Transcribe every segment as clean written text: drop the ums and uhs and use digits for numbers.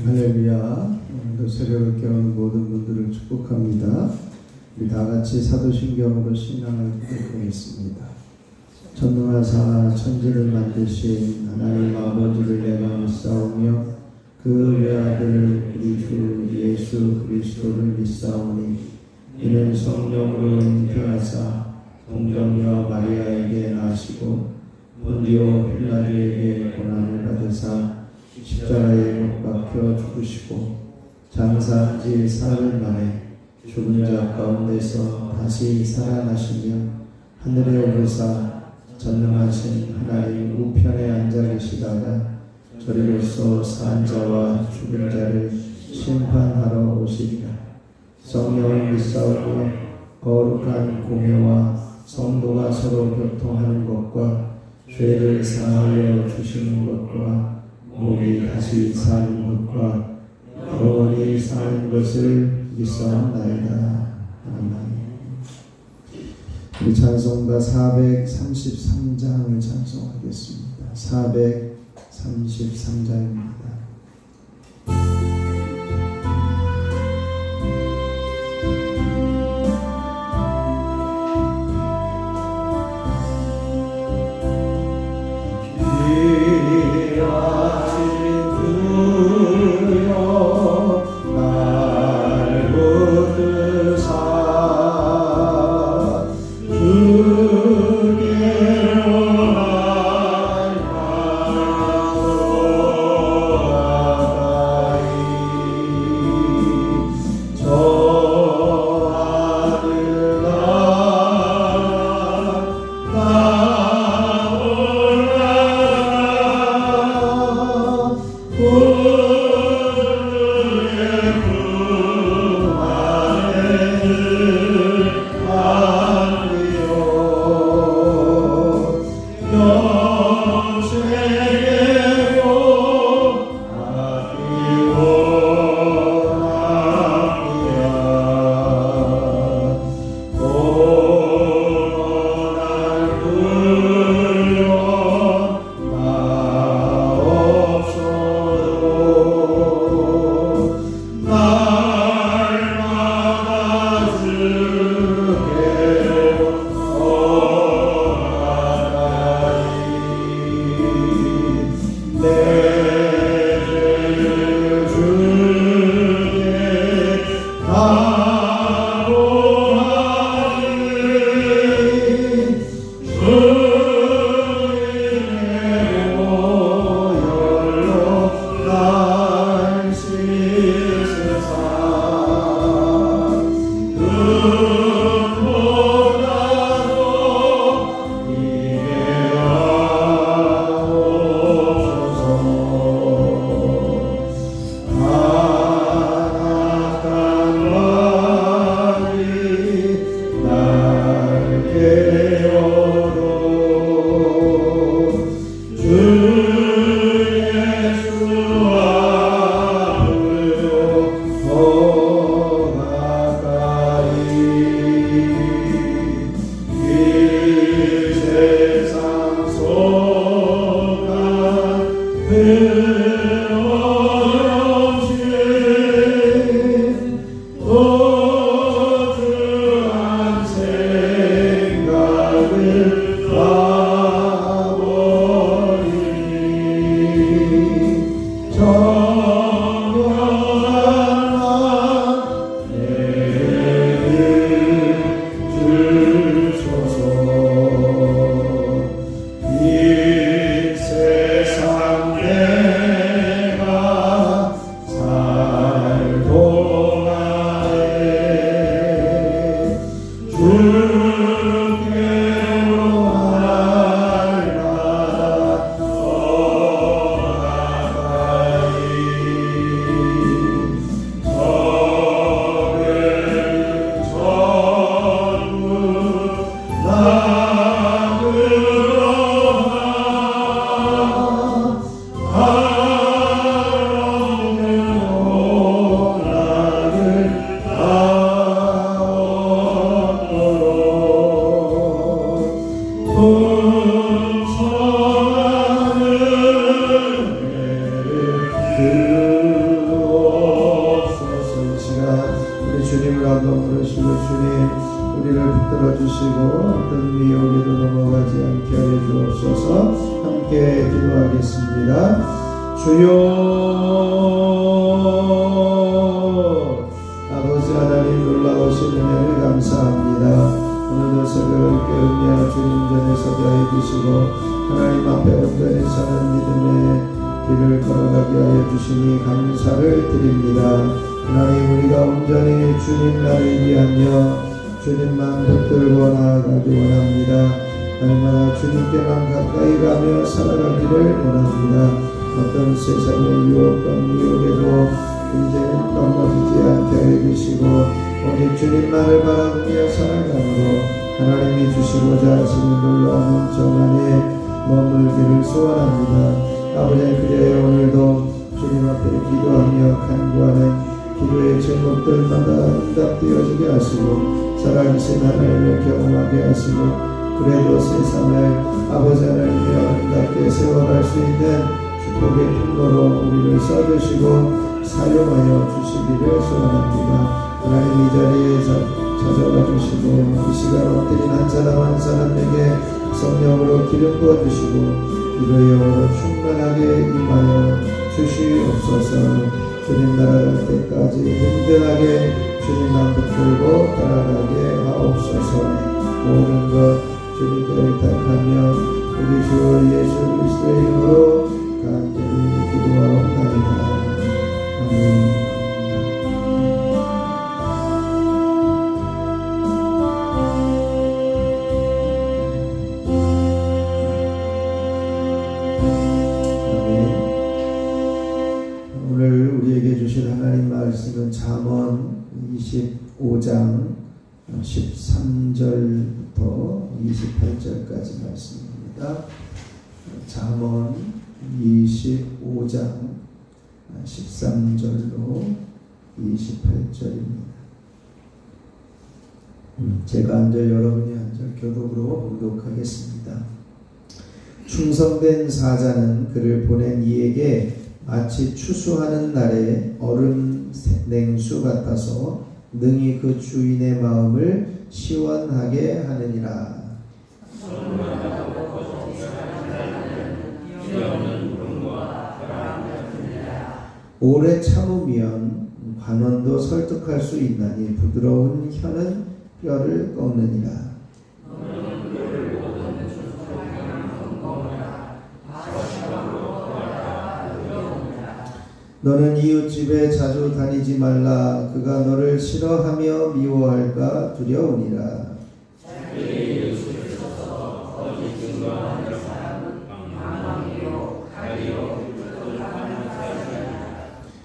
할렐루야. 오늘도 새벽을 깨우는 모든 분들을 축복합니다. 우리 다 같이 사도신경으로 신앙을 고백하겠습니다. 전능하사 천지를 만드신 하나님 아버지를 내가 믿사오며 그 외아들 우리 주 예수 그리스도를 믿사오니 이는 성령으로 잉태하사 동정녀 마리아에게 나시고 본디오 빌라도에게 고난을 받으사 십자가에 못 박혀 죽으시고 장사한 지 사흘 만에 죽은 자 가운데서 다시 살아나시며 하늘에 오르사 전능하신 하나님 우편에 앉아 계시다가 저리로서 산 자와 죽은 자를 심판하러 오시리라. 성령을 믿사오며 거룩한 공회와 성도가 서로 교통하는 것과 죄를 사하여 주시는 것과 몸이 다시 사는 것과 영원히 사는 것을 믿사옵나이다. 아멘. 우리 찬송가 433장을 찬송하겠습니다. 433장입니다. 이 세상 내 함께 기도하겠습니다. 주여, 아버지 하나님 놀라우신 은혜를 감사합니다. 오늘도 새벽을 깨우며 주님 전에 서게 하여 주시고 하나님 앞에 온전히 사는 믿음의 길을 걸어가게 하여 주시니 감사를 드립니다. 하나님, 우리가 온전히 주님 나를 위하며 주님만 붙들고 나아가기 원합니다. 날마다 주님께만 가까이 가며 살아가기를 원합니다. 어떤 세상의 유혹과 미혹에도 이제는 넘어지지 않게 하여 주시고 오직 주님만을 바라보며 살아감으로 하나님이 주시고자 하시는 놀라운 정 안에 머물기를 소원합니다. 아버지, 그리하여 오늘도 주님 앞에 기도하며 간구하는 기도의 제목들마다 응답되어지게 하시고 살아계신 하나님을 경험하게 하시고 그래도 세상을 아버지 하나님의 아름답게 세워갈 수 있는 축복의 통로로 우리를 써주시고 사용하여 주시기를 소원합니다. 하나님, 이 자리에 찾아와 주시고 이 시간 엎드린 한 사람에게 성령으로 기름 부어주시고 기도의 영으로 충만하게 임하여 주시옵소서. 주님 나라갈 때까지 든든하게 주님만 붙들고 따라가게 하옵소서. 모든 것 주님께 의탁하며 우리 주 예수 그리스도의 이름으로 간절히 기도하옵나이다. 아멘. 말씀은 잠언 25장 13절부터 28절까지 말씀입니다. 잠언 25장 13절로 28절입니다. 제가 한 절 여러분이 한 절 교독으로 봉독하겠습니다. 충성된 사자는 그를 보낸 이에게 마치 추수하는 날에 얼음 냉수 같아서 능히 그 주인의 마음을 시원하게 하느니라. 오래 참으면 관원도 설득할 수 있나니 부드러운 혀는 뼈를 꺾느니라. 너는 이웃집에 자주 다니지 말라. 그가 너를 싫어하며 미워할까 두려우니라.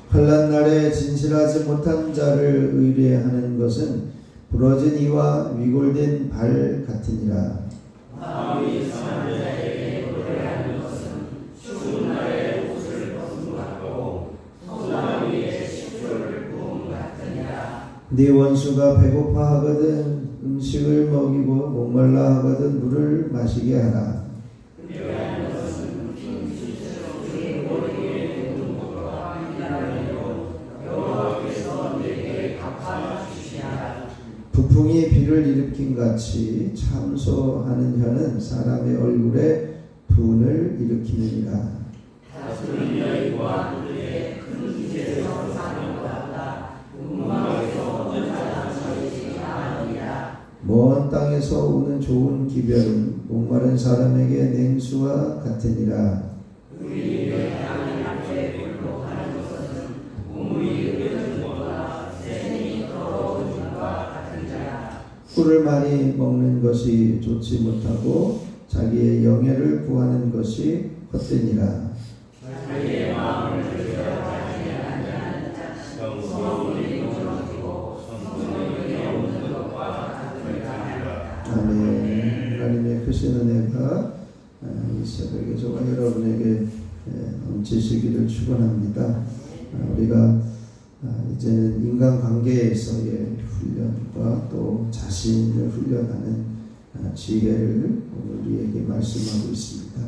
환난 날에 진실하지 못한 자를 의뢰하는 것은 부러진 이와 위골된 발 같으니라. 네 원수가 배고파하거든 음식을 먹이고 목말라 하거든 물을 마시게 하라. 부풍이 비를 일으킨 같이 참소하는 혀는 사람의 얼굴에 분을 일으키느니라. 먼 땅에서 오는 좋은 기별은 목마른 사람에게 냉수와 같으니라. 꿀을 많이 먹는 것이 좋지 못하고 자기의 영예를 구하는 것이 헛되니라. 아멘. 하나님의 크신 은혜가 이 새벽에 저와 여러분에게 넘치시기를 축원합니다. 우리가 이제는 인간관계에서의 훈련과 또 자신을 훈련하는 지혜를 오늘 우리에게 말씀하고 있습니다.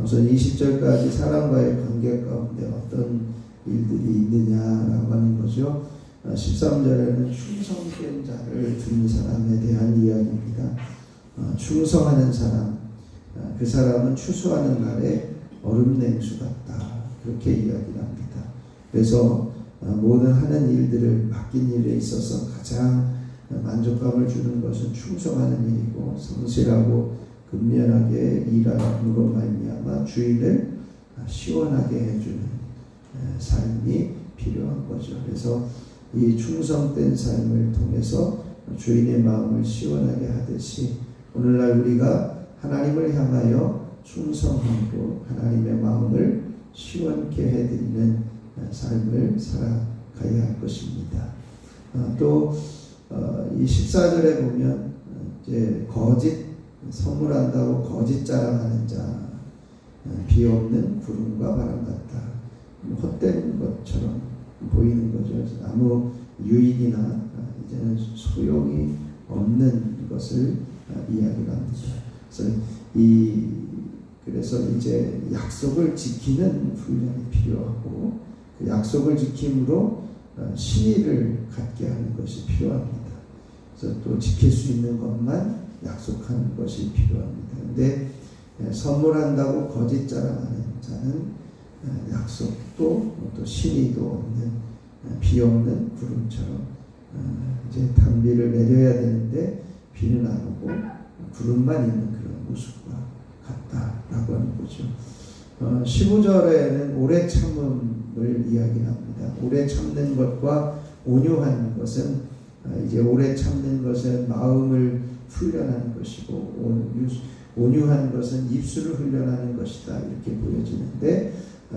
우선 20절까지 사람과의 관계 가운데 어떤 일들이 있느냐라고 하는 거죠. 13절에는 충성된 자를 둔 사람에 대한 이야기입니다. 충성하는 사람, 그 사람은 추수하는 날에 얼음 냉수 같다. 그렇게 이야기를 합니다. 그래서 모든 하는 일들을 맡긴 일에 있어서 가장 만족감을 주는 것은 충성하는 일이고 성실하고 근면하게 일함으로 말미암아 주인을 시원하게 해주는 삶이 필요한 거죠. 그래서 이 충성된 삶을 통해서 주인의 마음을 시원하게 하듯이 오늘날 우리가 하나님을 향하여 충성하고 하나님의 마음을 시원케 해드리는 삶을 살아가야 할 것입니다. 또 이 14절에 보면 이제 거짓 선물한다고 거짓 자랑하는 자, 비 없는 구름과 바람 같다. 헛된 것처럼 보이는 거죠. 아무 유익이나 이제는 소용이 없는 것을 이야기를 합니다. 그래서 이제 약속을 지키는 훈련이 필요하고 그 약속을 지킴으로 신의를 갖게 하는 것이 필요합니다. 그래서 또 지킬 수 있는 것만 약속하는 것이 필요합니다. 그런데 선물한다고 거짓 자랑하는 자는 약속도 또 신의도 없는 비 없는 구름처럼 이제 단비를 내려야 되는데 비는 안 오고 구름만 있는 그런 모습과 같다라고 하는 거죠. 15절에는 오래 참음을 이야기합니다. 오래 참는 것과 온유한 것은 이제 오래 참는 것은 마음을 훈련하는 것이고 온유한 것은 입술을 훈련하는 것이다 이렇게 보여지는데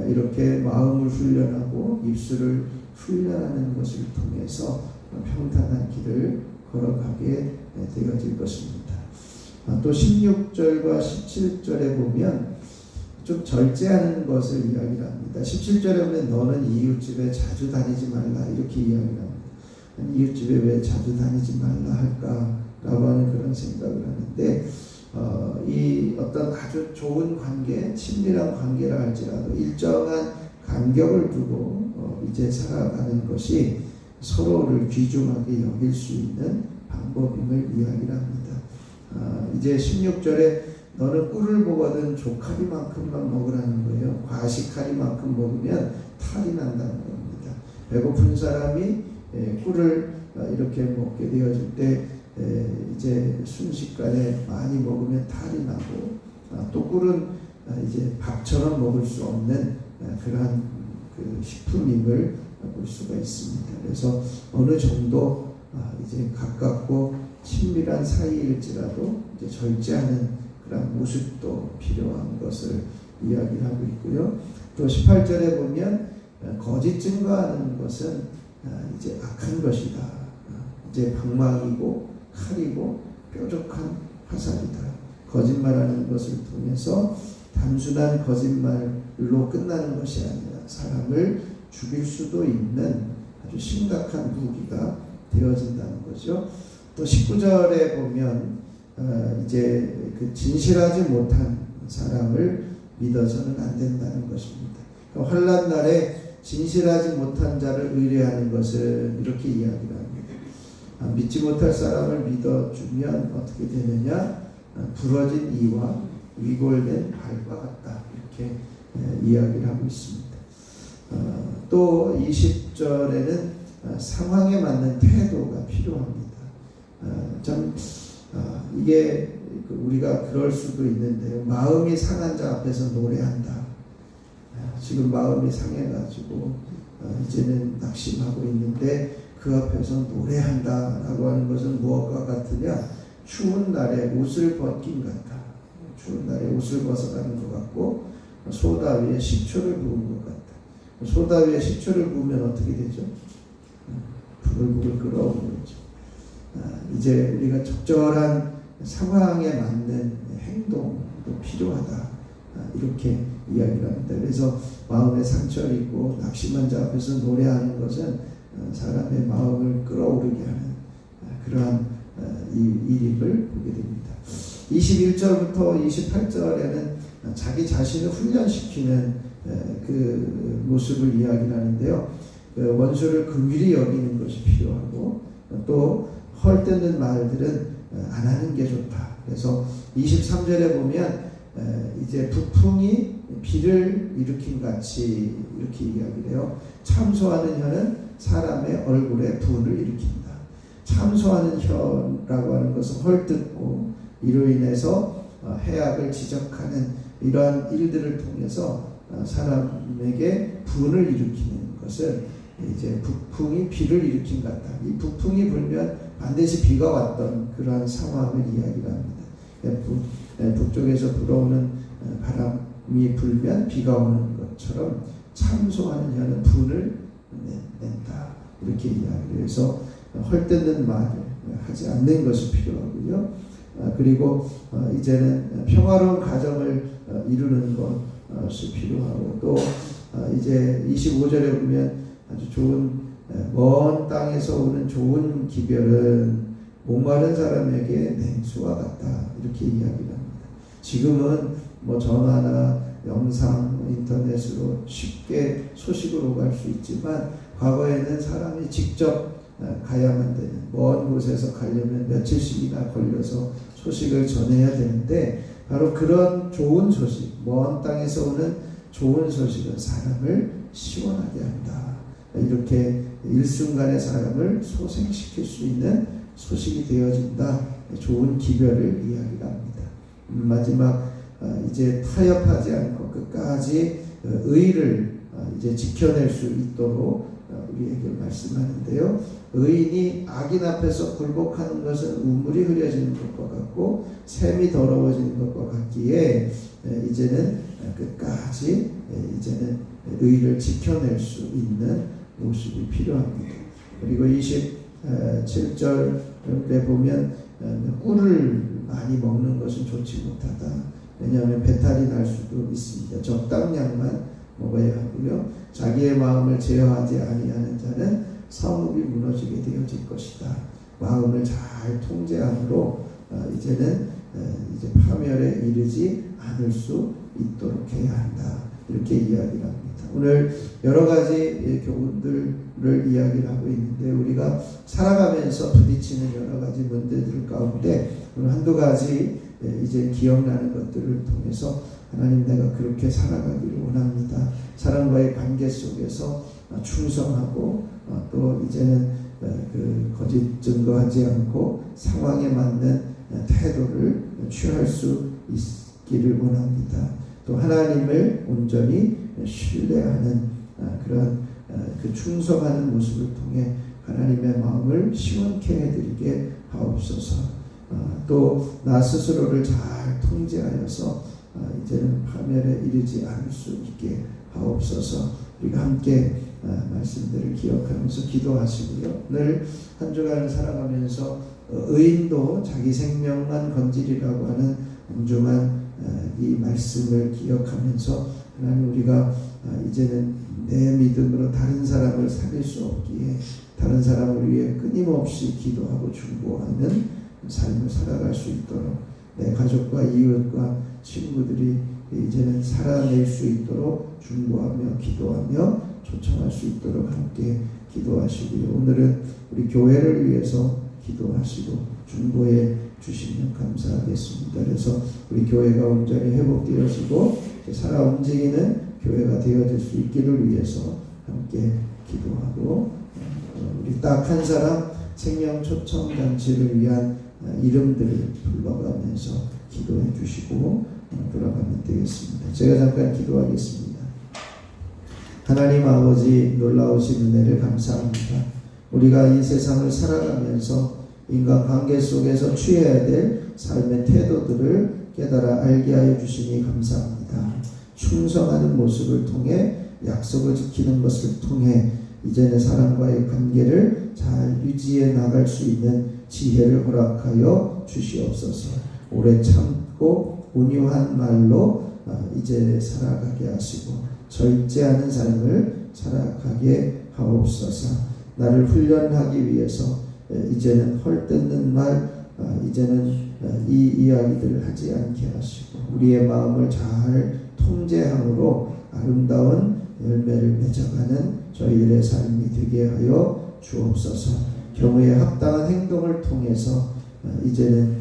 이렇게 마음을 훈련하고 입술을 훈련하는 것을 통해서 평탄한 길을 걸어가게 되어질 것입니다. 또 16절과 17절에 보면 좀 절제하는 것을 이야기를 합니다. 17절에 보면 너는 이웃집에 자주 다니지 말라 이렇게 이야기를 합니다. 이웃집에 왜 자주 다니지 말라 할까라고 하는 그런 생각을 하는데 이 어떤 아주 좋은 관계, 친밀한 관계라 할지라도 일정한 간격을 두고 이제 살아가는 것이 서로를 귀중하게 여길 수 있는 방법임을 이야기를 합니다. 이제 16절에 너는 꿀을 먹거든 조카리만큼만 먹으라는 거예요. 과식하리만큼 먹으면 탈이 난다는 겁니다. 배고픈 사람이 꿀을 이렇게 먹게 되어질 때 이제 순식간에 많이 먹으면 탈이 나고 또 꿀은 이제 밥처럼 먹을 수 없는 그러한 그 식품임을 볼 수가 있습니다. 그래서 어느 정도 이제 가깝고 친밀한 사이일지라도 이제 절제하는 그런 모습도 필요한 것을 이야기하고 있고요. 또 18절에 보면 거짓 증거하는 것은 이제 악한 것이다. 이제 방망이고 칼이고 뾰족한 화살이다. 거짓말하는 것을 통해서 단순한 거짓말로 끝나는 것이 아니라 사람을 죽일 수도 있는 아주 심각한 무기가 되어진다는 거죠. 또 19절에 보면 이제 그 진실하지 못한 사람을 믿어서는 안 된다는 것입니다. 그러니까 환난 날에 진실하지 못한 자를 의뢰하는 것은 이렇게 이야기를 합니다. 믿지 못할 사람을 믿어주면 어떻게 되느냐? 부러진 이와 위골된 발과 같다. 이렇게 이야기를 하고 있습니다. 또 20절에는 상황에 맞는 태도가 필요합니다. 이게 우리가 그럴 수도 있는데요. 마음이 상한 자 앞에서 노래한다. 지금 마음이 상해가지고 이제는 낙심하고 있는데 그 앞에서 노래한다라고 하는 것은 무엇과 같으냐? 추운 날에 옷을 벗긴 같다. 추운 날에 옷을 벗어가는 것 같고 소다 위에 식초를 부은 것 같다. 소다 위에 식초를 부으면 어떻게 되죠? 부글부글 끓어오르는 거죠. 이제 우리가 적절한 상황에 맞는 행동도 필요하다. 이렇게 이야기를 합니다. 그래서 마음에 상처를 입고 낙심한 자 앞에서 노래하는 것은 사람의 마음을 끌어오르게 하는 그러한 일임을 보게 됩니다. 21절부터 28절에는 자기 자신을 훈련시키는 그 모습을 이야기를 하는데요. 원수를 긍휼히 여기는 것이 필요하고 또 헐뜯는 말들은 안 하는 게 좋다. 그래서 23절에 보면 이제 북풍이 비를 일으킨 같이 이렇게 이야기를 해요. 참소하는 혀는 사람의 얼굴에 분을 일으킨다. 참소하는 혀라고 하는 것은 헐뜯고 이로 인해서 해악을 지적하는 이러한 일들을 통해서 사람에게 분을 일으키는 것을 이제 북풍이 비를 일으킨 것 같다. 이 북풍이 불면 반드시 비가 왔던 그러한 상황을 이야기를 합니다. 북쪽에서 불어오는 바람이 불면 비가 오는 것처럼 참소하는 혀는 분을 낸다. 이렇게 이야기를 해서 헐뜯는 말을 하지 않는 것이 필요하고요. 그리고 이제는 평화로운 가정을 이루는 것이 필요하고 또 이제 25절에 보면 아주 좋은 먼 땅에서 오는 좋은 기별은 목마른 사람에게 냉수와 같다. 이렇게 이야기를 합니다. 지금은 뭐 전화나 영상, 인터넷으로 쉽게 소식을 오갈 수 있지만 과거에는 사람이 직접 가야만 되는 먼 곳에서 가려면 며칠씩이나 걸려서 소식을 전해야 되는데 바로 그런 좋은 소식, 먼 땅에서 오는 좋은 소식은 사람을 시원하게 한다. 이렇게 일순간의 사람을 소생시킬 수 있는 소식이 되어진다. 좋은 기별을 이야기를 합니다. 마지막 이제 타협하지 않고 끝까지 의를 이제 지켜낼 수 있도록 우리에게 말씀하는데요. 의인이 악인 앞에서 굴복하는 것은 우물이 흐려지는 것과 같고 샘이 더러워지는 것과 같기에 이제는 끝까지 이제는 의를 지켜낼 수 있는 모습이 필요합니다. 그리고 27절에 보면 꿀을 많이 먹는 것은 좋지 못하다. 왜냐하면 배탈이 날 수도 있습니다. 적당량만 먹어야 하고요. 자기의 마음을 제어하지 아니하는 자는 성읍이 무너지게 되어질 것이다. 마음을 잘 통제함으로 이제는 이제 파멸에 이르지 않을 수 있도록 해야 한다. 이렇게 이야기를 합니다. 오늘 여러 가지 교훈들을 이야기를 하고 있는데 우리가 살아가면서 부딪히는 여러 가지 문제들 가운데 오늘 한두 가지 이제 기억나는 것들을 통해서 하나님 내가 그렇게 살아가기를 원합니다. 사람과의 관계 속에서 충성하고 또 이제는 그 거짓 증거하지 않고 상황에 맞는 태도를 취할 수 있기를 원합니다. 또 하나님을 온전히 신뢰하는 그런 그 충성하는 모습을 통해 하나님의 마음을 시원케 해드리게 하옵소서. 또 나 스스로를 잘 통제하여서 이제는 파멸에 이르지 않을 수 있게 하옵소서. 우리가 함께 말씀들을 기억하면서 기도하시고요. 늘 한 주간을 살아가면서 의인도 자기 생명만 건지리라고 하는 엄중한 이 말씀을 기억하면서 하나님 우리가 이제는 내 믿음으로 다른 사람을 살릴 수 없기에 다른 사람을 위해 끊임없이 기도하고 중보하는 삶을 살아갈 수 있도록 내 가족과 이웃과 친구들이 이제는 살아낼 수 있도록 중보하며 기도하며 초청할 수 있도록 함께 기도하시고요. 오늘은 우리 교회를 위해서 기도하시고 중보해 주시면 감사하겠습니다. 그래서 우리 교회가 온전히 회복되어지고 살아 움직이는 교회가 되어질 수 있기를 위해서 함께 기도하고 우리 딱 한 사람 생명 초청 잔치를 위한 이름들을 불러가면서 기도해 주시고 돌아가면 되겠습니다. 제가 잠깐 기도하겠습니다. 하나님 아버지 놀라우신 은혜를 감사합니다. 우리가 이 세상을 살아가면서 인간관계 속에서 취해야 될 삶의 태도들을 깨달아 알게 하여 주시니 감사합니다. 충성하는 모습을 통해 약속을 지키는 것을 통해 이제는 사람과의 관계를 잘 유지해 나갈 수 있는 지혜를 허락하여 주시옵소서. 오래 참고 온유한 말로 이제 살아가게 하시고 절제하는 삶을 살아가게 하옵소서. 나를 훈련하기 위해서 이제는 헐뜯는 말 이제는 이 이야기들을 하지 않게 하시고 우리의 마음을 잘 통제함으로 아름다운 열매를 맺어가는 저희들의 삶이 되게 하여 주옵소서. 경우에 합당한 행동을 통해서 이제는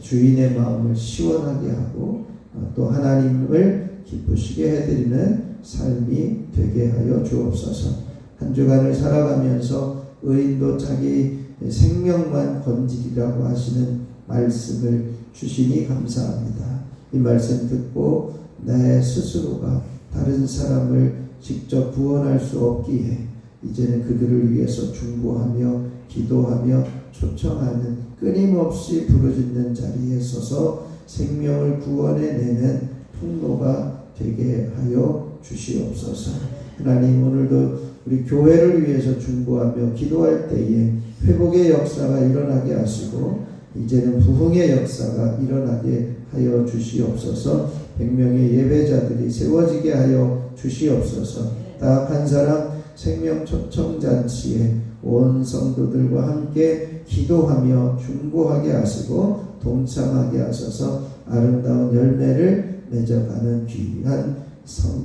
주인의 마음을 시원하게 하고 또 하나님을 기쁘시게 해드리는 삶이 되게 하여 주옵소서. 한 주간을 살아가면서 의인도 자기 생명만 건지리라고 하시는 말씀을 주시니 감사합니다. 이 말씀 듣고 내 스스로가 다른 사람을 직접 구원할 수 없기에 이제는 그들을 위해서 중보하며 기도하며 초청하는 끊임없이 부르짖는 자리에 서서 생명을 구원해내는 통로가 되게 하여 주시옵소서. 하나님, 오늘도 우리 교회를 위해서 중보하며 기도할 때에 회복의 역사가 일어나게 하시고 이제는 부흥의 역사가 일어나게 하여 주시옵소서. 100명의 예배자들이 세워지게 하여 주시옵소서. 딱 한 사람 생명 초청잔치에 온 성도들과 함께 기도하며 중보하게 하시고 동참하게 하셔서 아름다운 열매를 맺어가는 귀한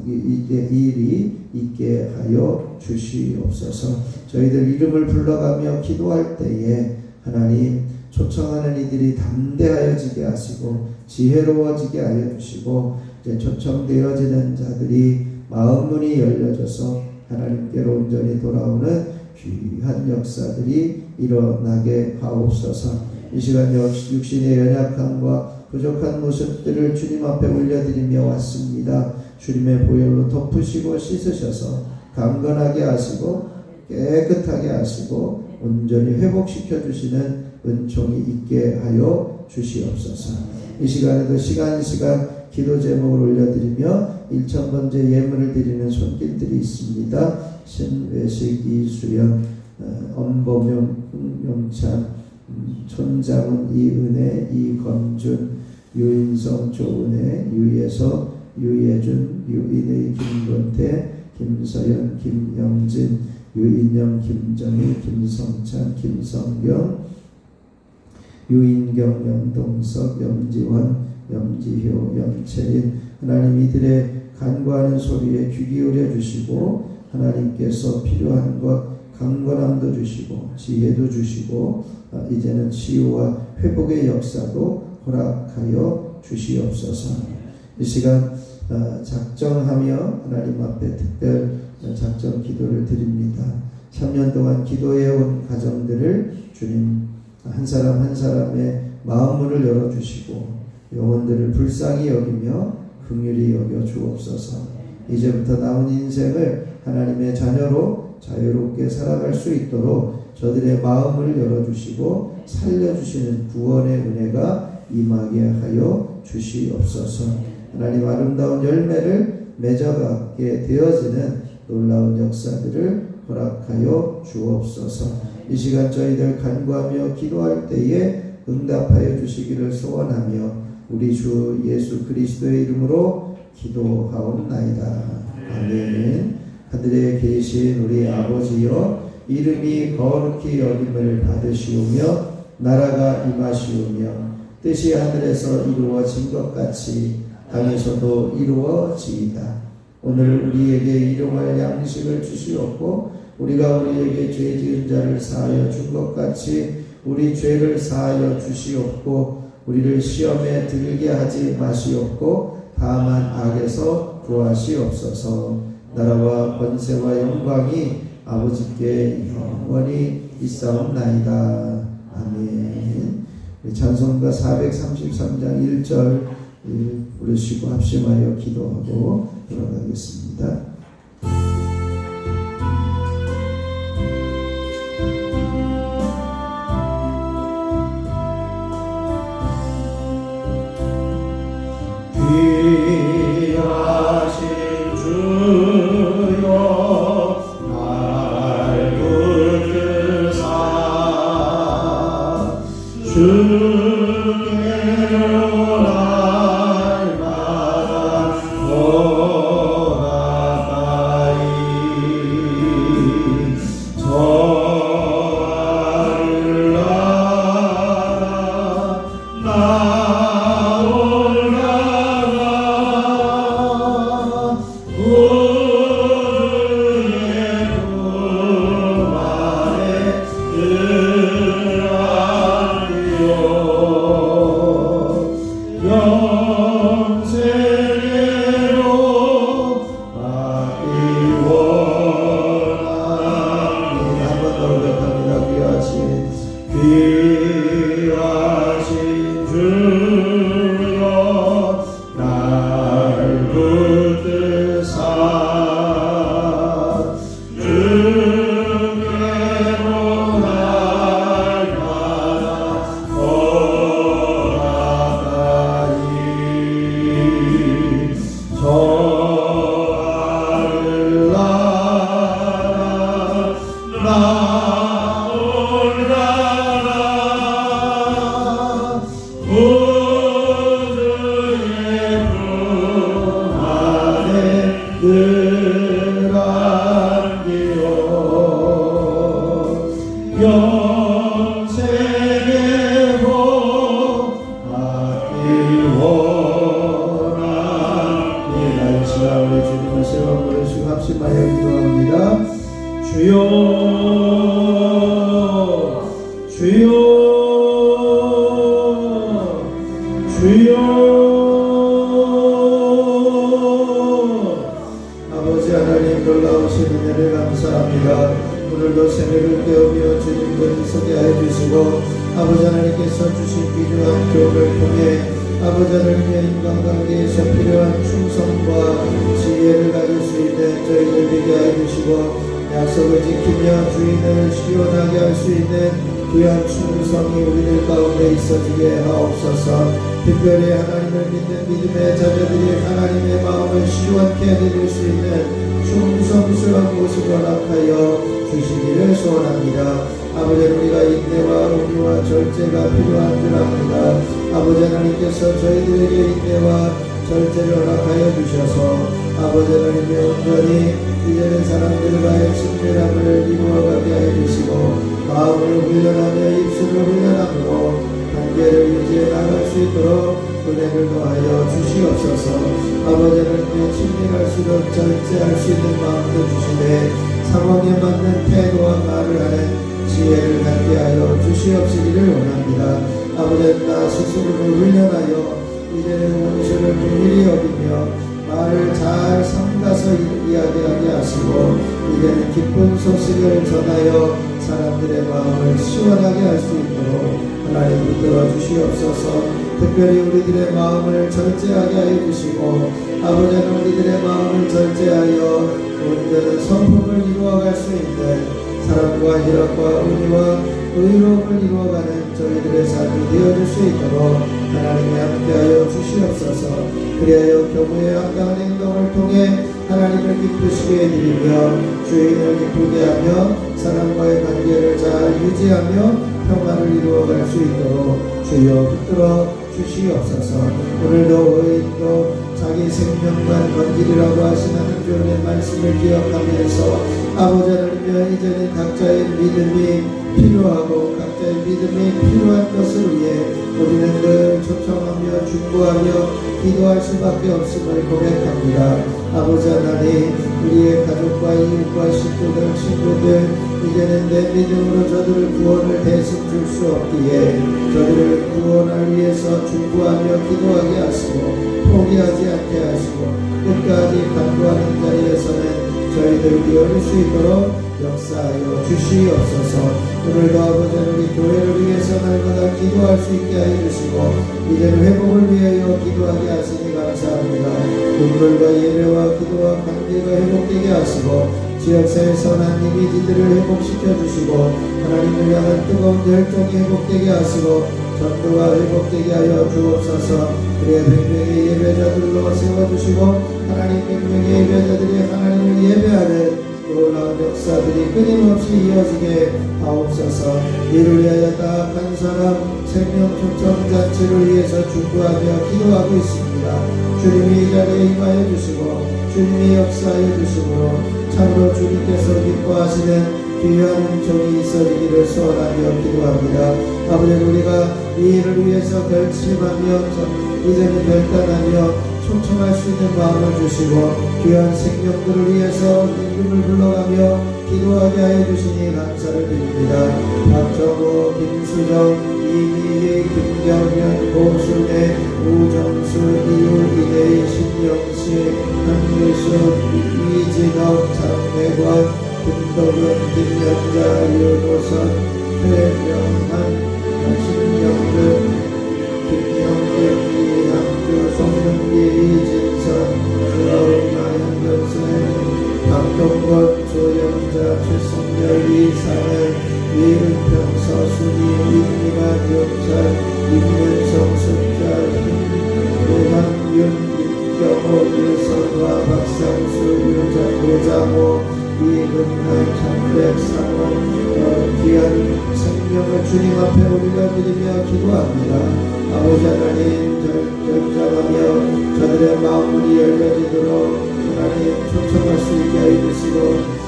일이 있게 하여 주시옵소서. 저희들 이름을 불러가며 기도할 때에 하나님, 초청하는 이들이 담대하여지게 하시고 지혜로워지게 하여 주시고 이제 초청되어지는 자들이 마음문이 열려져서 하나님께로 온전히 돌아오는 귀한 역사들이 일어나게 하옵소서. 이 시간 육신의 연약함과 부족한 모습들을 주님 앞에 올려드리며 왔습니다. 주님의 보혈로 덮으시고 씻으셔서 강건하게 하시고 깨끗하게 하시고 온전히 회복시켜 주시는 은총이 있게 하여 주시옵소서. 이 시간에도 시간 기도 제목을 올려드리며 1000번째 예물을 드리는 손길들이 있습니다. 신외식, 이수연, 엄보명, 홍영찬, 손장훈, 이은혜, 이건준, 유인성, 조은혜, 유예서, 유예준, 유인의, 김건태, 김서연, 김영진, 유인영, 김정일, 김성찬, 김성경, 유인경, 염동석, 염지원, 염지효, 염채린, 하나님 이들의 간구하는 소리에 귀 기울여 주시고 하나님께서 필요한 것 강건함도 주시고 지혜도 주시고 이제는 치유와 회복의 역사도 허락하여 주시옵소서. 이 시간 작정하며 하나님 앞에 특별 작정 기도를 드립니다. 3년 동안 기도해온 가정들을 주님 한 사람 한 사람의 마음문을 열어주시고 영혼들을 불쌍히 여기며 긍휼히 여겨 주옵소서. 이제부터 남은 인생을 하나님의 자녀로 자유롭게 살아갈 수 있도록 저들의 마음을 열어주시고 살려주시는 구원의 은혜가 임하게 하여 주시옵소서. 하나님, 아름다운 열매를 맺어가게 되어지는 놀라운 역사들을 허락하여 주옵소서. 이 시간 저희들 간구하며 기도할 때에 응답하여 주시기를 소원하며 우리 주 예수 그리스도의 이름으로 기도하옵나이다. 아멘. 하늘에 계신 우리 아버지여, 이름이 거룩히 여김을 받으시오며 나라가 임하시오며 뜻이 하늘에서 이루어진 것 같이 땅에서도 이루어지이다. 오늘 우리에게 일용할 양식을 주시옵고 우리가 우리에게 죄 지은 자를 사하여 준 것 같이 우리 죄를 사하여 주시옵고 우리를 시험에 들게 하지 마시옵고 다만 악에서 구하시옵소서. 나라와 권세와 영광이 아버지께 영원히 있사옵나이다. 아멘. 찬송가 433장 1절 부르시고 합심하여 기도하고 돌아가겠습니다. 귀하신 주여 날 부르사 주께로 날마다 돌아가네. 주님을 세워 부르시고 합심하여 기도합니다. 주여 주여 주여 아버지 하나님 놀라우신 은혜를 감사합니다. 오늘도 새벽을 깨우며 주님을 서게 하여 주시고 아버지 하나님께서 주신 귀중한 교훈을 통해 아버지 하나님의 인간관계에서 필요한 충성과 지혜를 가질 수 있는 저희들 되게 하여 주시고 약속을 지키며 주인을 시원하게 할 수 있는 귀한 충성이 우리들 가운데 있어지게 하옵소서. 특별히 하나님을 믿는 믿음의 자녀들이 하나님의 마음을 시원케 해드릴 수 있는 충성스러운 모습을 허락하여 주시기를 소원합니다. 아버지 우리가 인내와 온유와 절제가 필요한 줄 압니다. 아버지 하나님께서 저희들에게 인내와 절제를 허락하여 주셔서 아버지 하나님의 온전히 이제는 사람들과의 친밀함을 이루어가게 하여 주시고 마음을 훈련하며 입술을 훈련함으로 관계를 유지해 나갈 수 있도록 은혜를 더하여 주시옵소서. 아버지 하나님의 친밀할수록 절제할 수 있는 마음도 주시되 상황에 맞는 태도와 말을 하는 지혜를 갖게 하여 주시옵시기를 원합니다. 아버지 나 스스로를 훈련하여 이제는 원수를 긍휼히 여기며 말을 잘 삼가서 이야기하게 하시고 이제는 기쁜 소식을 전하여 사람들의 마음을 시원하게 할 수 있도록 하나님 붙들어 주시옵소서. 특별히 우리들의 마음을 절제하게 하여 주시고 아버지 하나님 우리들의 마음을 절제하여 온전한 성품을 이루어갈 수 있는 사랑과 희락과 은혜와 의로움을 이루어가는 저희들의 삶이 되어줄 수 있도록 하나님이 함께하여 주시옵소서. 그리하여 교무의 합당한 행동을 통해 하나님을 기쁘시게 해드리며 주인을 기쁘게 하며 사람과의 관계를 잘 유지하며 평화를 이루어갈 수 있도록 주여 붙들어 주시옵소서. 오늘도 의인도 자기 생명만 건지리라고 하신 하나님의 말씀을 기억하면서 아버지 하나님여 이제는 각자의 믿음이 필요하고 각자의 믿음이 필요한 것을 위해 우리는 늘 초청하며 중보하며 기도할 수밖에 없음을 고백합니다. 아버지 하나님 우리의 가족과 이웃과 식구들 친구들 이제는 내 믿음으로 저들을 구원을 대신 줄 수 없기에 저들을 구원을 위해서 중보하며 기도하게 하시고 포기하지 않게 하시고 끝까지 간구하는 자리에서는 저희들이 얻을 수 있도록 역사하여 주시옵소서. 오늘도 아버지 우리 교회를 위해서 날마다 기도할 수 있게 하여 주시고 이제는 회복을 위하여 기도하게 하시니 감사합니다. 눈물과 예배와 기도와 관계가 회복되게 하시고 지역사회 선한 이미지들을 회복시켜 주시고 하나님을 향한 뜨거운 열정이 회복되게 하시고 전도가 회복되게 하여 주옵소서. 그래 100명의 예배자들로 세워주시고 하나님 100명의 예배자들이 하나님을 예배하는 놀라운 역사들이 끊임없이 이어지게 하옵소서. 이를 위하여 딱 한 사람 생명 초청잔치를 위해서 중보하며 기도하고 있습니다. 주님이 이 자리에 임하여 주시고 주님이 역사하여 주시므로 참으로 주님께서 기뻐하시는 귀한 은총이 있어지기를 소원하며 기도합니다. 아버지 우리가 이 일을 위해서 결심하며 이제는 결단하며 초청할 수 있는 마음을 주시고 귀한 생명들을 위해서 이름을 불러가며 기도하게 하여 주시니 감사를 드립니다. 박정호, 김수정, 이미희, 김경현, 고순애, 우정수, 이율이대, 신영씨, 한미수, 이진혁, 장래관, 김덕은, 김연자, 윤호선, 최명한, 신영근, 김영길, 이항주, 송영기, 이진선, 주아웅, 나영견선, 박동건, 조영자, 최성열, 이상은, 이은평, 서순이, 임미만, 역살, 임면성, 숫자, 노상윤, 김경호, 유선화, 박상수, 유장호, 이금날, 참백, 상호, 귀한 생명을 주님 앞에 올려드리며 기도합니다. 아버지 하나님 결정하며 저들의 마음이 열려지도록 하나님 초청할 수 있게 해주시고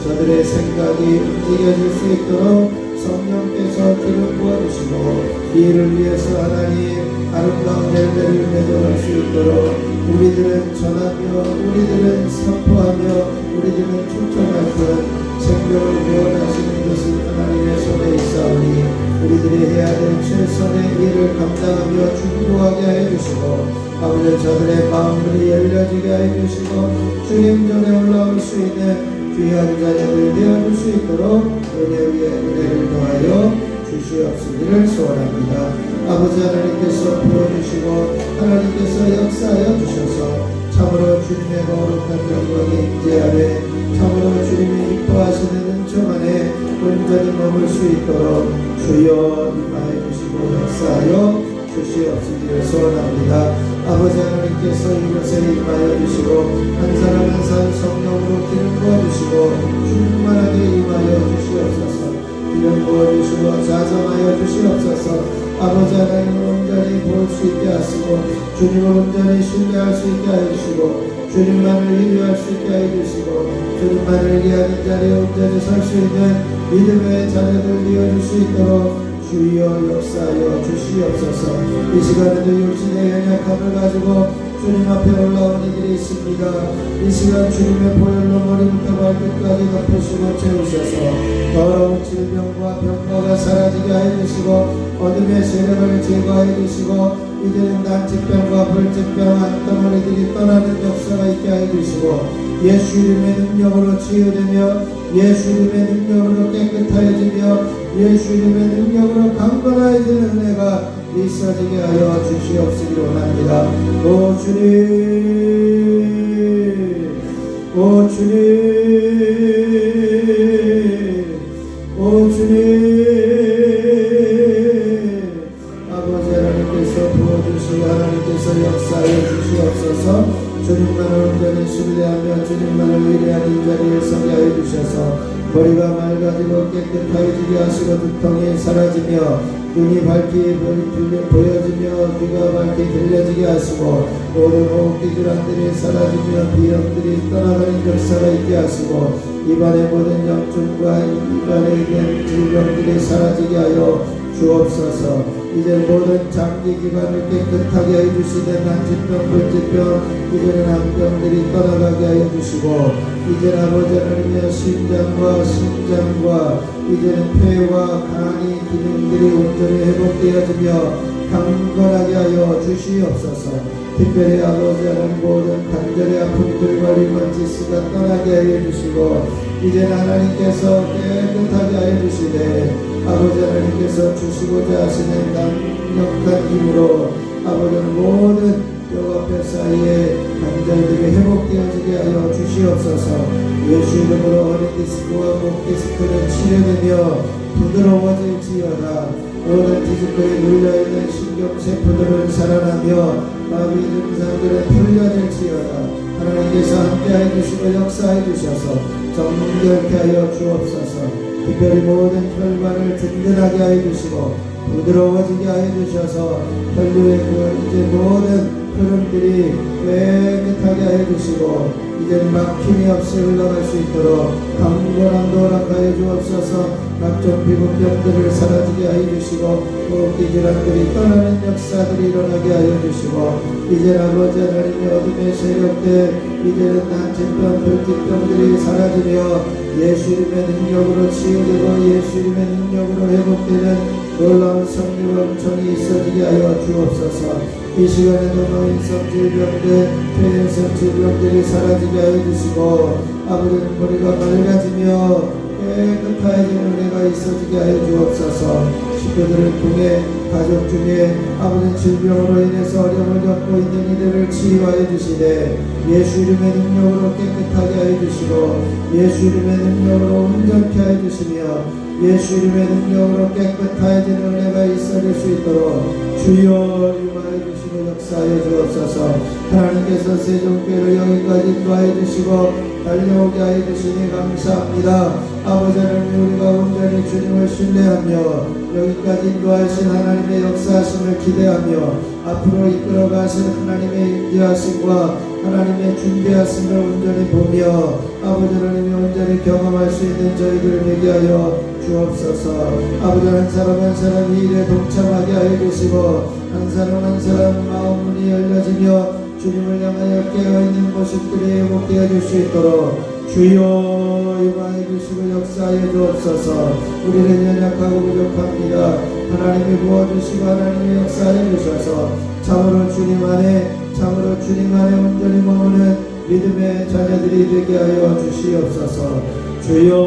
저들의 생각이 움직여질 수 있도록 성령께서 기름 부어주시고 이를 위해서 하나님 아름다운 열매를 맺어갈 수 있도록 우리들은 전하며 우리들은 선포하며 우리들은 초청할 것 생명을 구원하시는 것은 하나님의 손에 있사오니 우리들이 해야 될 최선의 일을 감당하며 충고하게 하여 주시고 아버지 저들의 마음들이 열려지게 하여 주시고 주님 전에 올라올 수 있는 귀한 자녀들 되어줄 수 있도록 은혜 위에 은혜를 더하여 주시옵시기를 소원합니다. 아버지 하나님께서 부어주시고 하나님께서 역사하여 주셔서 참으로 주님의 거룩한 영광의 임재 아래 참으로 주님이 기뻐하시는 은총 안에 온전히 머물 수 있도록 주여 임하여 주시고 역사하여 주시옵시기를 소원합니다. 아버지 하나님께서 이곳에 임하여 주시고 한 사람 한 사람 성령으로 기름 부어주시고 충만하게 임하여 주시옵소서. 기름 부어주시고 자성하여 주시옵소서. 아버지 하나님을 온전히 볼 수 있게 하시고 주님을 온전히 신뢰할 수 있게 하시고 주님만을 의뢰할 수 있게 해주시고 주님만을 의뢰하는 자리에 온전히 설 수 있는 믿음의 자녀들 되어줄 수 있도록 주여 역사하여 주시옵소서. 이 시간에도 육신의 연약함을 가지고 주님 앞에 올라온 이들이 있습니다. 이 시간 주님의 보혈로 머리부터 발끝까지 덮으시고 채우셔서 더러운 질병과 병과가 사라지게 해주시고 어둠의 세력을 제거해 주시고 이제는 난치병과 불치병 안덩어리들이 떠나는 역사가 있게 해주시고 예수 이름의 능력으로 치유되며 예수 이름의 능력으로 깨끗해지며 예수 이름의 능력으로 강건해지는 은혜가 있어지게 하여 주시옵시기 원합니다. 오 주님, 오 주님, 오 주님, 아버지 하나님께서 부어주시고 하나님께서 역사하여 주시옵소서. 주님만을 온전히 신뢰하며 주님만을 의뢰하는 자리에 서게 하여 주셔서 머리가 맑아지고 깨끗하게 하시고 두통이 사라지며 눈이 밝게 보여지며 귀가 밝게 들려지게 하시고 모든 호흡기 질환들이 사라지며 비염들이 떠나가는 역사가 있게 하시고 입안의 모든 염증과 입안에 있는 질병들이 사라지게 하여 주옵소서. 이제 모든 장기 기관을 깨끗하게 해주시는 난치병, 불치병, 이제는 암병들이 떠나가게 하여 주시고 이제는 아버지 하나님의 심장과 이제는 폐와 간이 기능들이 온전히 회복되어지며 강건하게 하여 주시옵소서. 특별히 아버지 하나님 모든 관절의 아픔들과 리마티스가 떠나게 하여 주시고 이제는 하나님께서 깨끗하게 하여 주시되 아버지 하나님께서 주시고자 하시는 강력한 힘으로 아버지는 모든 뼈와 뼈 사이에 관절들이 회복되어지게 하여 주시옵소서. 예수 이름으로 허리 디스크와 목 디스크는 치료되며 부드러워질지어다. 모든 디스크에 눌려있는 신경세포들은 살아나며 마비 증상들은 풀려질지어다. 하나님께서 함께해 주시고 역사해 주셔서 정결케 하여 주옵소서. 특별히 모든 혈관을 든든하게 하여 주시고 부드러워지게 하여 주셔서 혈류의 이제 모든 흐름들이 깨끗하게 하여 주시고 이제 막힘이 없이 흘러갈 수 있도록 강건함도 허락하여 주옵소서. 각종 피부병들을 사라지게 하여 주시고 호흡기 질환들이 떠나는 역사들이 일어나게 하여 주시고 이제 아버지 하나님의 어둠의 세력들 이제는 난치병, 불치병들이 사라지며 예수 이름의 능력으로 치유되고 예수 이름의 능력으로 회복되는 놀라운 성령 엄청이 있어지게 하여 주옵소서. 이 시간에도 노인성 질병들, 폐인성 질병들이 사라지게 하여 주시고 아버지는 머리가 맑아지며 깨끗해지는 은혜가 있어지게 하여 주옵소서. 식구들을 통해 가족 중에 아버지 질병으로 인해서 어려움을 겪고 있는 이들을 치유하여 주시되 예수 이름의 능력으로 깨끗하게 하여 주시고 예수 이름의 능력으로 온전케 하여 주시며 예수 이름의 능력으로 깨끗해지는 은혜가 있어질 수 있도록 주여 임하여 주시고 역사하여 주옵소서. 하나님께서 세종교회를 여기까지 인도하여 주시고 달려오게 하여 주시니 감사합니다. 아버지 하나님 우리가 온전히 주님을 신뢰하며 여기까지 인도하신 하나님의 역사하심을 기대하며 앞으로 이끌어가신 하나님의 인도하심과 하나님의 준비하심을 온전히 보며 아버지 하나님이 온전히 경험할 수 있는 저희들 되게 하여 주옵소서. 아버지 한 사람 한 사람 이 일에 동참하게 하여 주시고 한 사람 한 사람 마음 문이 열려지며 주님을 향하여 깨어있는 모습들이 회복되어 줄 수 있도록 주여 임하여 주시고 역사하여 주옵소서. 우리는 연약하고 부족합니다. 하나님이 부어주시고 하나님이 역사하여 주셔서 참으로 주님 안에 온전히 머무는 믿음의 자녀들이 되게 하여 주시옵소서. 주여